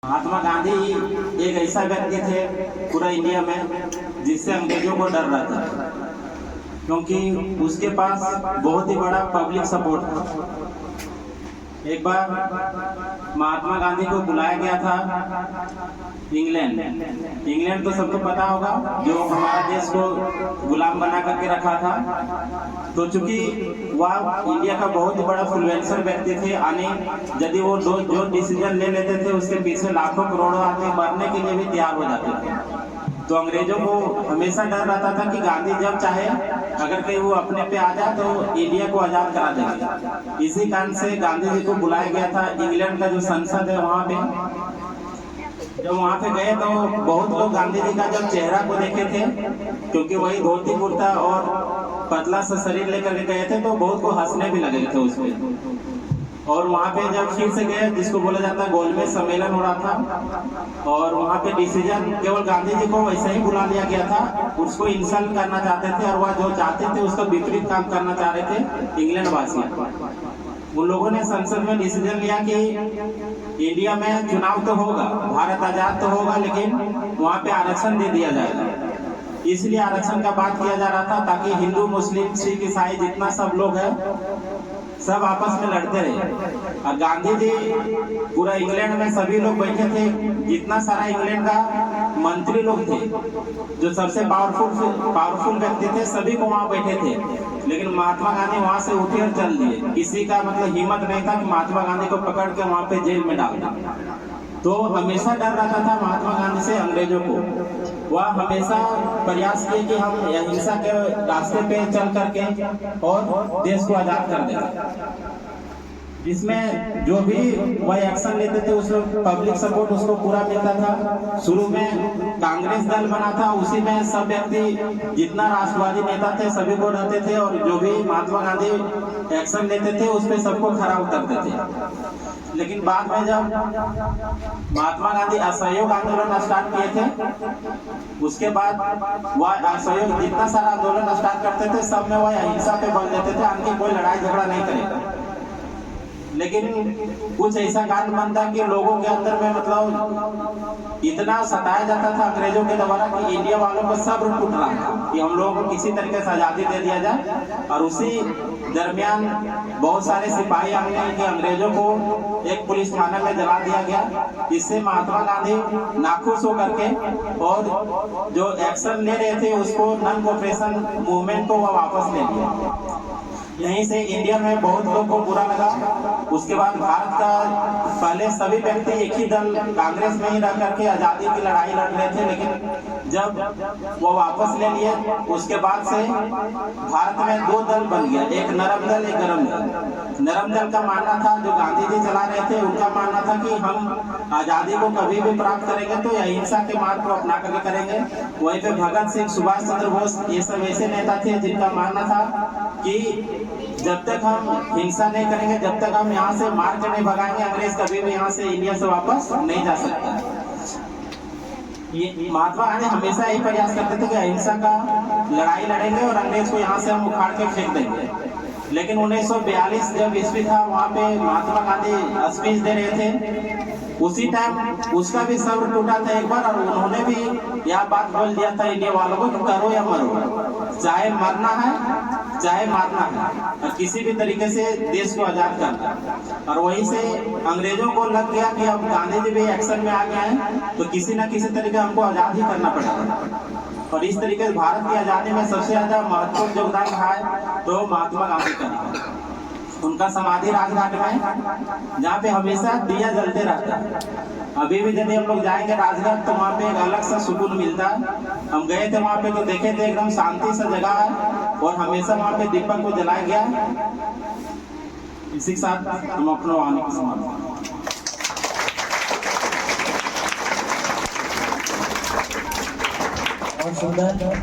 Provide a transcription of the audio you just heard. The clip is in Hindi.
महात्मा गांधी एक ऐसा व्यक्ति थे पूरा इंडिया में जिससे अंग्रेजों को डर रहा था, क्योंकि उसके पास बहुत ही बड़ा पब्लिक सपोर्ट था। एक बार महात्मा गांधी को बुलाया गया था इंग्लैंड तो सबको पता होगा, जो हमारा देश को गुलाम बना करके रखा था। तो चूंकि वह इंडिया का बहुत बड़ा इन्फ्लुएंसर व्यक्ति थे, यदि वो जो डिसीजन ले लेते थे उसके पीछे लाखों करोड़ों आदमी मरने के लिए भी तैयार हो जाते थे। तो अंग्रेजों को हमेशा डर रहता था कि गांधी जब चाहे अगर कहीं वो अपने पे आ जाए तो इंडिया को आजाद करा देंगे। इसी कारण से गांधी जी को बुलाया गया था। इंग्लैंड का जो संसद है वहाँ पे जब वहाँ पे गए तो बहुत लोग गांधी जी का जब चेहरा को देखे थे, क्योंकि वही धोती कुर्ता और पतला सा शरीर लेकर के गए थे, तो बहुत को हंसने भी लगे थे उसमें। और वहाँ पे जब फिर से गए, जिसको बोला जाता है गोलमेज सम्मेलन हो रहा था, और वहाँ पे डिसीजन केवल गांधी जी को वैसे ही बुला लिया गया था। उसको इंसल्ट करना चाहते थे और वह जो चाहते थे उसका विपरीत काम करना चाह रहे थे इंग्लैंड वासी। उन लोगों ने संसद में डिसीजन लिया कि इंडिया में चुनाव तो होगा, भारत आजाद तो होगा, लेकिन वहाँ पे आरक्षण दे दिया जाएगा। इसलिए आरक्षण का बात किया जा रहा था ताकि हिंदू, मुस्लिम, सिख, ईसाई जितना सब लोग है सब आपस में लड़ते रहे। और गांधी जी पूरा इंग्लैंड में सभी लोग बैठे थे, जितना सारा इंग्लैंड का मंत्री लोग थे, जो सबसे पावरफुल व्यक्ति थे, सभी को वहाँ बैठे थे। लेकिन महात्मा गांधी वहाँ से उठे और चल दिए। किसी का मतलब हिम्मत नहीं था कि महात्मा गांधी को पकड़ के वहाँ पे जेल में डाल दें। तो हमेशा डर रहता था महात्मा गांधी से अंग्रेजों को। वह हमेशा प्रयास किए कि हम अहिंसा के रास्ते पे चल करके और देश को आजाद कर दें। जिसमें जो भी वह एक्शन लेते थे उसमें पब्लिक सपोर्ट उसको पूरा मिलता था। शुरू में कांग्रेस दल बना था, उसी में सब व्यक्ति जितना राष्ट्रवादी नेता थे सभी को रहते थे, और जो भी महात्मा गांधी एक्शन लेते थे उस पर सबको खरा उतरते थे। लेकिन बाद में जब महात्मा गांधी असहयोग आंदोलन स्टार्ट किए थे, उसके बाद वह असहयोग जितना सारा आंदोलन स्टार्ट करते थे सब में वह अहिंसा पे बल देते थे, उनकी कोई लड़ाई झगड़ा नहीं करेगा। लेकिन कुछ ऐसा कारण बनता कि लोगों के अंदर में मतलब इतना सताया जाता था अंग्रेजों के द्वारा कि इंडिया वालों को सब्र टूट रहा था कि हम लोगों को किसी तरीके से आजादी दे दिया जाए। और उसी दरमियान बहुत सारे सिपाही आ गए कि अंग्रेजों को एक पुलिस थाना में जला दिया गया। इससे महात्मा गांधी नाखुश होकर के और जो एक्शन ले रहे थे उसको नॉन कोऑपरेशन मूवमेंट को वह वापस ले लिया। यहीं से इंडिया में बहुत लोगों को बुरा लगा। उसके बाद भारत का पहले सभी व्यक्ति एक ही दल कांग्रेस में ही रह करके आजादी की लड़ाई लड़ रहे थे, लेकिन जब वो वापस ले लिए उसके बाद से भारत में दो दल बन गया, एक नरम दल, एक गरम दल। नरम दल का मानना था, जो गांधी जी चला रहे थे, उनका मानना था कि हम आजादी को कभी भी प्राप्त करेंगे तो अहिंसा के मार्ग को अपना करके करेंगे। वहीं पे भगत सिंह, सुभाष चंद्र बोस, ये सब ऐसे नेता थे जिनका मानना था कि जब तक हम हिंसा नहीं करेंगे, जब तक हम यहाँ से मार के नहीं भगाएंगे, अंग्रेज कभी भी यहाँ से इंडिया से वापस नहीं जा सकता। ये महात्मा गांधी हमेशा यही प्रयास करते थे कि अहिंसा का लड़ाई लड़ेंगे और अंग्रेज को यहाँ से हम उखाड़ के फेंक देंगे। लेकिन 1942 जब ईस्वी था, वहाँ पे महात्मा गांधी स्पीच दे रहे थे, उसी टाइम उसका भी सब्र टूटा था एक बार, और उन्होंने भी यह बात बोल दिया था इंडिया वालों को कि करो या मरो, चाहे मरना है चाहे मारना है, और किसी भी तरीके से देश को आजाद करना। और वहीं से अंग्रेजों को लग गया कि अब गांधी जी भी एक्शन में आ गए हैं तो किसी न किसी तरीके हमको आजाद ही करना पड़ेगा। और इस तरीके से भारत की आजादी में सबसे ज्यादा महत्वपूर्ण योगदान रहा है तो महात्मा गांधी का। उनका समाधि राजघाट में, जहाँ पे हमेशा दिया जलते रहता है। अभी भी यदि हम लोग जाएंगे राजघाट तो वहाँ पे एक अलग सा सुकून मिलता है। हम गए थे वहाँ पे तो देखे थे एकदम शांति सा जगह है और हमेशा वहाँ पे दीपक को जलाया गया। इसी के साथ हम अपना वाणी को समाप्त। और सुंदर